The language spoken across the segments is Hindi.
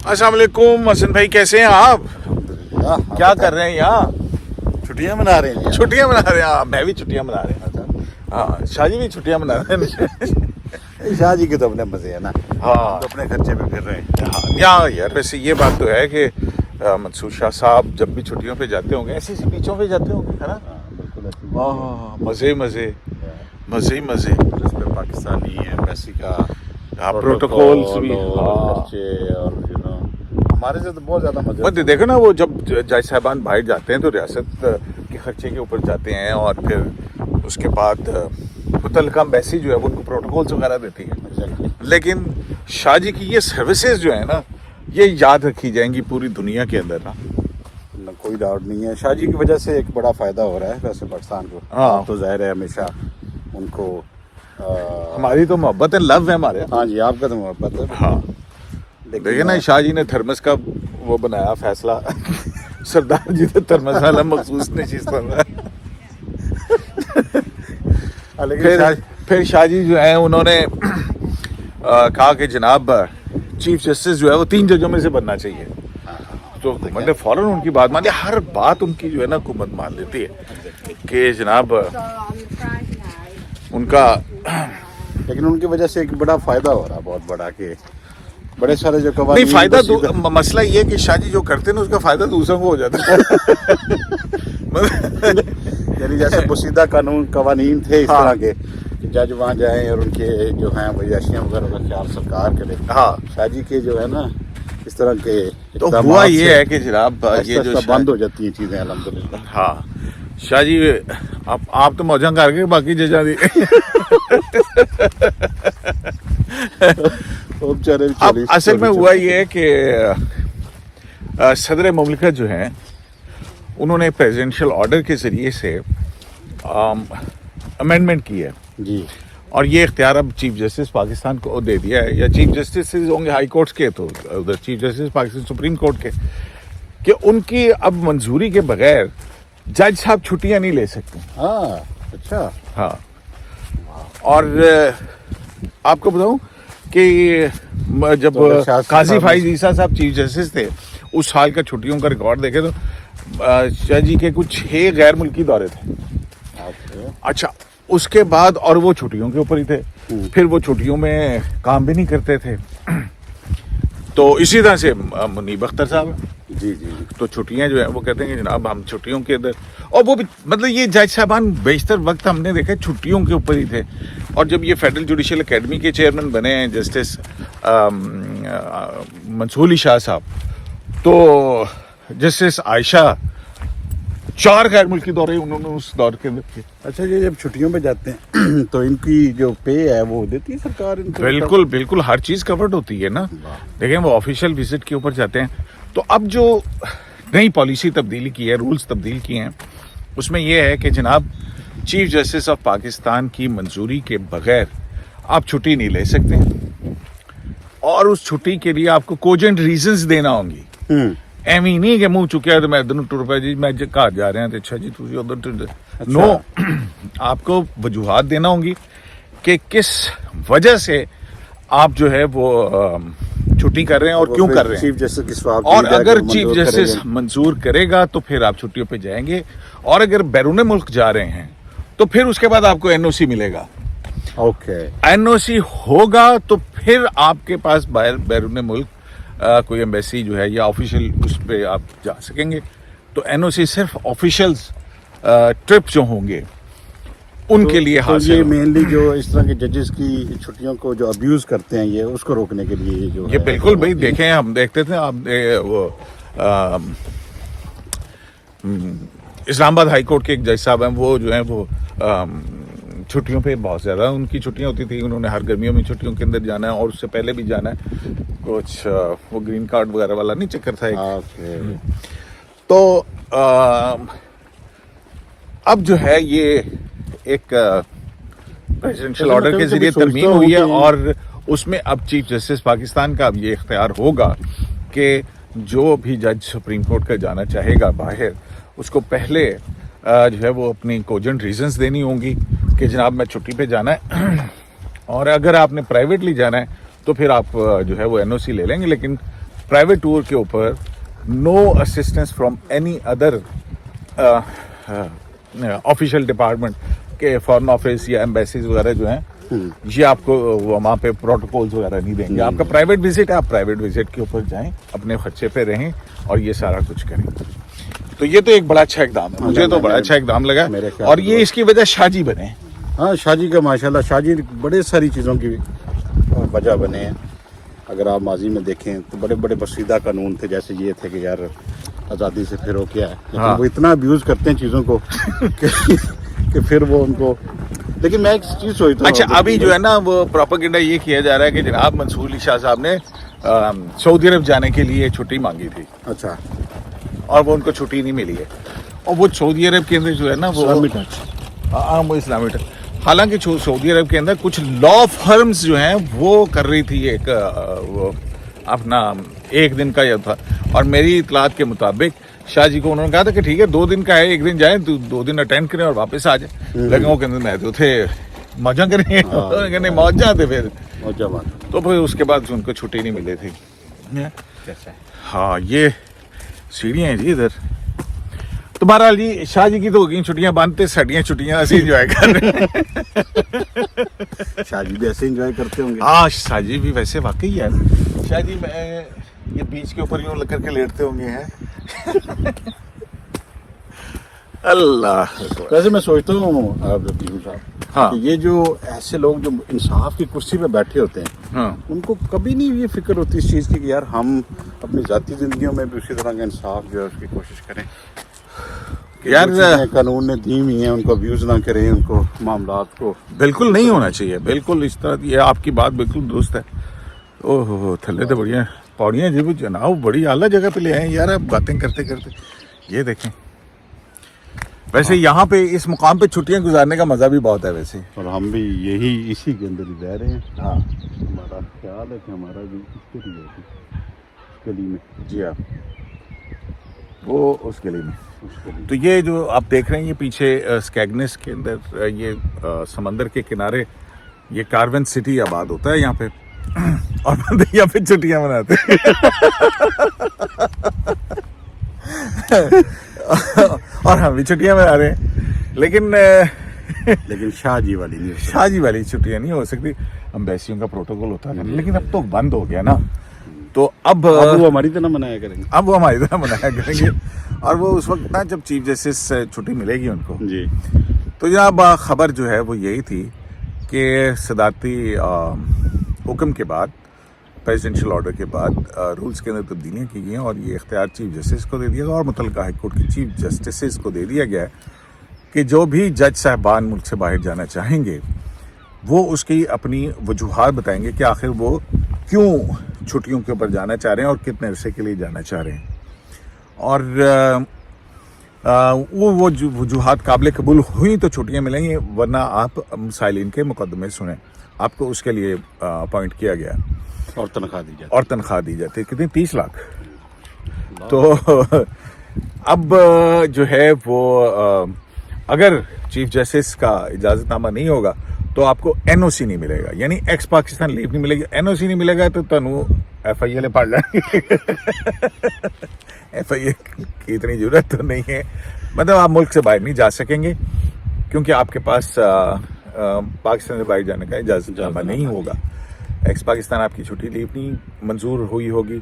अस्सलाम वालेकुम हसन भाई, कैसे हैं आप? क्या कर रहे हैं यहाँ? छुट्टियां मना रहे हैं। छुट्टियां मना रहे हैं? हाँ, मैं भी छुट्टियां मना रहे हैं। हाँ, शाहजी भी छुट्टियां मना रहे हैं। शाहजी के तो अपने मजे है ना। हाँ, तो अपने खर्चे पे फिर रहे हैं। हाँ यहाँ यार, वैसे ये बात तो है कि मंसूर शाह साहब जब भी छुट्टियों पे जाते होंगे ऐसे ऐसे बीचों पे जाते होंगे, है ना? बिल्कुल ऐसी हाँ, मजे मजे मजे ही मजे। जिस पे पाकिस्तानी एम्बेसी का प्रोटोकॉल्स भी, और खर्चे और हमारे से तो बहुत ज्यादा मजे। मत देखो ना, वो जब जज साहबान बाहर जाते हैं तो रियासत के खर्चे के ऊपर जाते हैं और फिर उसके बाद मुतल्लिका एम्बेसी जो है वो उनको प्रोटोकॉल्स वगैरह देती है। लेकिन शाहजी की ये सर्विसेज जो है ना, ये याद रखी जाएंगी पूरी दुनिया के अंदर ना। कोई डाउट नहीं है, शाहजी की वजह से एक बड़ा फायदा हो रहा है वैसे पाकिस्तान को। हाँ, तो जाहिर है हमेशा उनको हमारी तो मोहब्बत है, लव है हमारे। हाँ जी, आपका तो मोहब्बत है। हाँ, देखिए ना, शाहजी ने थर्मस का वो बनाया फैसला। सरदार जी ने थर्मस वाला मखसूस नशीस बनाया। फिर शाहजी जो है उन्होंने कहा कि जनाब चीफ जस्टिस जो है वो 3 जजों में से बनना चाहिए। तो मैंने फौरन उनकी बात मान ली। हर बात उनकी जो है ना हुकूमत मान लेती है कि जनाब उनका। लेकिन उनकी वजह से एक बड़ा फायदा हो रहा है, बहुत बड़ा, कि बड़े सारे जो कवानीन नहीं, फायदा मसला ये है कि शाहजी जो करते हैं ना उसका फायदा दूसरों को हो जाता है। यानी जैसे पोसीदा कानून कवानीन थे इस हाँ। तरह के कि जज वहाँ जाएं और उनके जो हैं वैयाशियाँ वगैरह का ख्याल सरकार करे। हाँ, शाहजी के जो है ना इस तरह के तो हुआ ये है कि जनाब ये जो बंद हो जाती हैं चीजें अल्हम्दुलिल्लाह। हाँ, शाहजी आप तो मौजा कर गए, बाकी जजा दी। अब असल में हुआ ये है कि सदर मुमलिकत जो है उन्होंने प्रेसिडेंशियल ऑर्डर के जरिए से अमेंडमेंट की है जी, और ये इख्तियार अब चीफ जस्टिस पाकिस्तान को दे दिया है, या चीफ जस्टिस होंगे हाई कोर्ट्स के, तो उधर chief justice Pakistan supreme court के, कि उनकी अब मंजूरी के बगैर जज साहब छुट्टियां नहीं ले सकते। हाँ, अच्छा। हाँ, और आपको बताऊं कि जब तो काजी फाइज ईसा साहब चीफ जस्टिस थे, उस साल का छुट्टियों का रिकॉर्ड देखे तो शाह जी के कुछ 6 गैर मुल्की दौरे थे। अच्छा, उसके बाद और वो छुट्टियों के ऊपर ही थे, फिर वो छुट्टियों में काम भी नहीं करते थे। तो इसी तरह से मुनीब अख्तर साहब जी जी, तो छुट्टियां जो है वो कहते हैं कि जनाब हम छुट्टियों के अंदर, और वो भी मतलब ये जज साहबान बेशतर वक्त हमने देखा छुट्टियों के ऊपर ही थे। और जब ये फेडरल जुडिशल एकेडमी के चेयरमैन बने हैं जस्टिस मंसूर अली शाह साहब, तो जस्टिस आयशा 4 गैर मुल्की दौरे उन्होंने उस दौर के अंदर किए। अच्छा, ये जब छुट्टियों पे जाते हैं तो इनकी जो पे है वो देती है सरकार इनको? बिल्कुल बिल्कुल, हर चीज कवर्ड होती है ना। देखें, वो ऑफिशियल विजिट के ऊपर जाते हैं। तो अब जो नई पॉलिसी तब्दीली की है, रूल्स तब्दील किए हैं, उसमें यह है कि जनाब चीफ जस्टिस ऑफ पाकिस्तान की मंजूरी के बगैर आप छुट्टी नहीं ले सकते, और उस छुट्टी के लिए आपको कोजेंट रीजंस देना होंगी। एवं नहीं कि मुंह चुकिया तो मैं इधर टुर पाया जी, मैं घर जा रहे हैं तो अच्छा जी तुझे उधर। नो, आपको वजूहात देना होंगी कि किस वजह से आप जो है वो छुट्टी कर रहे हैं और क्यों कर रहे हैं। चीफ जस्टिस की स्वाब, और अगर चीफ जस्टिस मंजूर करेगा तो फिर आप छुट्टियों पे जाएंगे, और अगर बैरून मुल्क जा रहे हैं तो फिर उसके बाद आपको एनओसी मिलेगा। ओके, एनओसी होगा तो फिर आपके पास बैरून मुल्क कोई एम्बेसी जो है या ऑफिशियल उस पे आप जा सकेंगे। तो एनओसी सिर्फ ऑफिशियल्स ट्रिप जो होंगे उनके लिए हासिल। ये मेनली जो इस तरह के जजेस की छुट्टियों को जो अब्यूज करते हैं, ये उसको रोकने के लिए जो ये बिल्कुल भाई, देखें हम देखते थे आप वो इस्लामाबाद हाई कोर्ट के एक जज साहब हैं, वो जो है वो छुट्टियों पे बहुत ज़्यादा उनकी छुट्टियां होती थी। उन्होंने हर गर्मियों में छुट्टियों के अंदर जाना है, और उससे पहले भी जाना है। कुछ वो ग्रीन कार्ड वगैरह वाला नहीं चक्कर था एक। तो अब जो है ये एक प्रेसिडेंशियल ऑर्डर के जरिए तरमीम हुई है, और उसमें अब चीफ जस्टिस पाकिस्तान का अब ये इख्तियार होगा कि जो भी जज सुप्रीम कोर्ट का जाना चाहेगा बाहर, उसको पहले जो है वो अपनी कोजेंट रीजंस देनी होंगी कि जनाब मैं छुट्टी पे जाना है। और अगर आपने प्राइवेटली जाना है तो फिर आप जो है वो एनओसी ले लेंगे, लेकिन प्राइवेट टूर के ऊपर no assistance from any other official department के फॉरेन ऑफिस या एम्बेसीज वगैरह जो हैं ये आपको वहाँ पे प्रोटोकॉल्स वगैरह नहीं देंगे। आपका प्राइवेट विजिट है, आप प्राइवेट विजिट के ऊपर जाएं, अपने खर्चे पे रहें और ये सारा कुछ करें। तो ये तो एक बड़ा अच्छा इकदाम है, मुझे तो बड़ा अच्छा इकदाम लगा। और ये इसकी वजह शाहजी बने। हाँ, शाहजी का माशाल्लाह, शाहजी बड़े सारी चीज़ों की वजह बने हैं। अगर आप माजी में देखें तो बड़े बड़े बसीदा कानून थे, जैसे ये थे कि यार आज़ादी से फिर हो क्या है, लेकिन हाँ। वो इतना अब्यूज़ करते हैं चीज़ों को कि फिर वो उनको। लेकिन मैं एक चीज़ सोचता हूँ, अच्छा अभी जो है ना वो प्रोपेगेंडा ये किया जा रहा है कि जनाब मंसूर अली शाह साहब ने सऊदी अरब जाने के लिए छुट्टी मांगी थी अच्छा, और वो उनको छुट्टी नहीं मिली है। और वो सऊदी अरब के अंदर जो है ना वो इस्लामी टच। हाँ, वो इस्लामी टच। हालांकि सऊदी अरब के अंदर कुछ लॉ फर्म्स जो हैं वो कर रही थी एक वो अपना एक दिन का ये था, और मेरी इतलात के मुताबिक शाह जी को उन्होंने कहा था कि ठीक है 2 दिन का है, एक दिन जाए, 2 दिन अटेंड करें और वापस आ जाए। लेकिन वो कहते मैं तो थे मौजा करें, कहने मौजा थे फिर मौजा बात। तो फिर उसके बाद उनको छुट्टी नहीं मिली थी। कैसा है? हाँ, ये सीढ़ियाँ हैं जी इधर। तो बहरहाल जी शाह जी की तो हो गई छुट्टियां बंद, साड़ियाँ छुट्टियां ऐसे इंजॉय कर रहे हैं। शाहजी भी ऐसे एंजॉय करते होंगे। हाँ, शाह जी भी वैसे वाकई यार, शाह जी मैं ये बीच के ऊपर यूं लग करके लेटते होंगे हैं। अल्लाह। वैसे मैं सोचता हूँ आप रफीक साहब, हाँ। कि ये जो ऐसे लोग जो इंसाफ की कुर्सी पे बैठे होते हैं, हाँ, उनको कभी नहीं ये फिक्र होती इस चीज़ की कि यार हम अपनी ज़ाती ज़िंदगियों में भी उसी तरह का इंसाफ जो है उसकी कोशिश करें कि यार, जो चीज़ें कानून ने दी हुई हैं उनको अब्यूज़ ना करें, उनको मामलात को। बिल्कुल नहीं होना चाहिए, बिल्कुल इस तरह। ये आपकी बात बिल्कुल दुरुस्त है। ओहो, थल्ले तो बढ़िया पौड़ियाँ जी जनाब बड़ी आला जगह पे ले आए यार आप बातें करते करते। ये देखें, वैसे यहाँ पे इस मुकाम पे छुट्टियां गुजारने का मजा भी बहुत है वैसे। और हम भी यही इसी के अंदर ही रह रहे हैं। हाँ हमारा ख्याल है कि हमारा भी इस गली में। जी हाँ, वो उस गली में। तो ये जो आप देख रहे हैं ये पीछे स्कैगनेस के अंदर ये समंदर के किनारे ये कार्वन सिटी आबाद होता है यहाँ पे। और बंदे यहाँ पे छुट्टियां मनाते हैं। और हम भी छुट्टियां मना रहे हैं, लेकिन शाहजी वाली नहीं। शाहजी वाली छुट्टियां नहीं हो सकती। अम्बेसियों का प्रोटोकॉल होता है, लेकिन अब तो बंद हो गया ना। तो अब वो हमारी तरह मनाया करेंगे। अब वो हमारी तरह मनाया करेंगे। और वो उस वक्त ना जब चीफ जस्टिस से छुट्टी मिलेगी उनको जी। तो जनाब खबर जो है वो यही थी कि सदारती हुक्म के बाद, प्रेसिडेंशियल ऑर्डर के बाद रूल्स के अंदर तब्दीलियाँ की गई हैं और ये इख्तियार चीफ जस्टिस को दे दिया गया और मुतल्लिका हाई कोर्ट की चीफ जस्टिस को दे दिया गया है कि जो भी जज साहबान मुल्क से बाहर जाना चाहेंगे वो उसकी अपनी वजूहात बताएंगे कि आखिर वो क्यों छुट्टियों के ऊपर जाना चाह रहे हैं और कितने अरसे के लिए जाना चाह रहे हैं। और वो वजूहात काबिल कबूल हुई तो छुट्टियां मिलेंगी, वरना आप साइलिन के मुकदमे सुने, आपको उसके लिए अपॉइंट किया गया और तनख्वाह दी जाती। कितनी 30 लाख। तो अब जो है वो अगर चीफ जस्टिस का इजाजतनामा नहीं होगा तो आपको एनओसी नहीं मिलेगा, यानी एक्स पाकिस्तान लीव नहीं मिलेगी। एनओसी नहीं मिलेगा तो तनु FIA ले पढ़ लेंगे। FIA की इतनी जरूरत तो नहीं है, मतलब आप मुल्क से बाहर नहीं जा सकेंगे क्योंकि आपके पास पाकिस्तान से बाहर जाने का इजाजतनामा नहीं होगा। एक्स पाकिस्तान आपकी छुट्टी लीव नहीं मंजूर हुई होगी,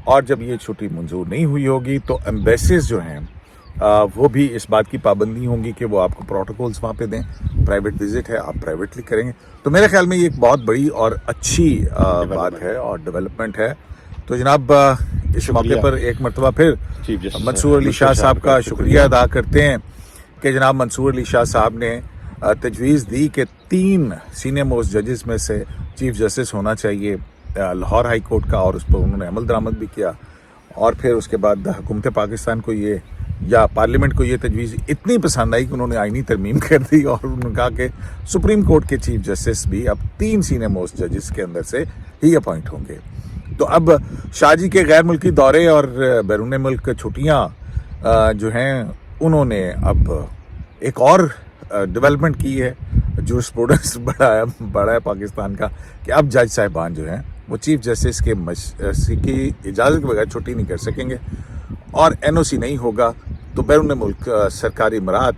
और जब ये छुट्टी मंजूर नहीं हुई होगी तो एम्बेसीज जो हैं वो भी इस बात की पाबंदी होंगी कि वो आपको प्रोटोकॉल्स वहाँ पे दें। प्राइवेट विजिट है, आप प्राइवेटली करेंगे। तो मेरे ख्याल में ये एक बहुत बड़ी और अच्छी बात है और डेवलपमेंट है। तो जनाब इस मौके पर एक मरतबा फिर मंसूर अली शाह साहब का शुक्रिया अदा करते हैं कि जनाब मंसूर अली शाह साहब ने तजवीज़ दी कि 3 सीनियर मोस्ट जजेस में से चीफ जस्टिस होना चाहिए लाहौर हाई कोर्ट का, और उस पर उन्होंने अमल दरामद भी किया। और फिर उसके बाद हुकूमत पाकिस्तान को ये या पार्लियामेंट को ये तजवीज़ इतनी पसंद आई कि उन्होंने आईनी तरमीम कर दी और उन्होंने कहा कि सुप्रीम कोर्ट के चीफ जस्टिस भी अब 3 सीनियर मोस्ट जजेस के अंदर से ही अपॉइंट होंगे। तो अब शाहजी के गैर मुल्की दौरे और बैरून मुल्क छुट्टियाँ जो हैं उन्होंने अब एक और डेवलपमेंट की है। जूरिस्प्रूडेंस बड़ा है पाकिस्तान का कि अब जज साहिबान जो हैं वो चीफ जस्टिस के की इजाज़त के बगैर छुट्टी नहीं कर सकेंगे, और एनओसी नहीं होगा तो बैरून मुल्क सरकारी इमारत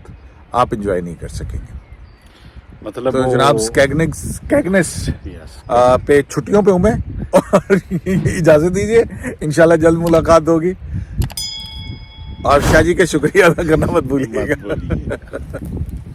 आप इंजॉय नहीं कर सकेंगे। मतलब तो वो- जनाब स्कैगनेस Yes. पे छुट्टियों पे हूँ मैं, और इजाज़त दीजिए, इंशाल्लाह जल्द मुलाकात होगी। और शाह जी का शुक्रिया अदा करना मत भूलिएगा। मत बोलिए।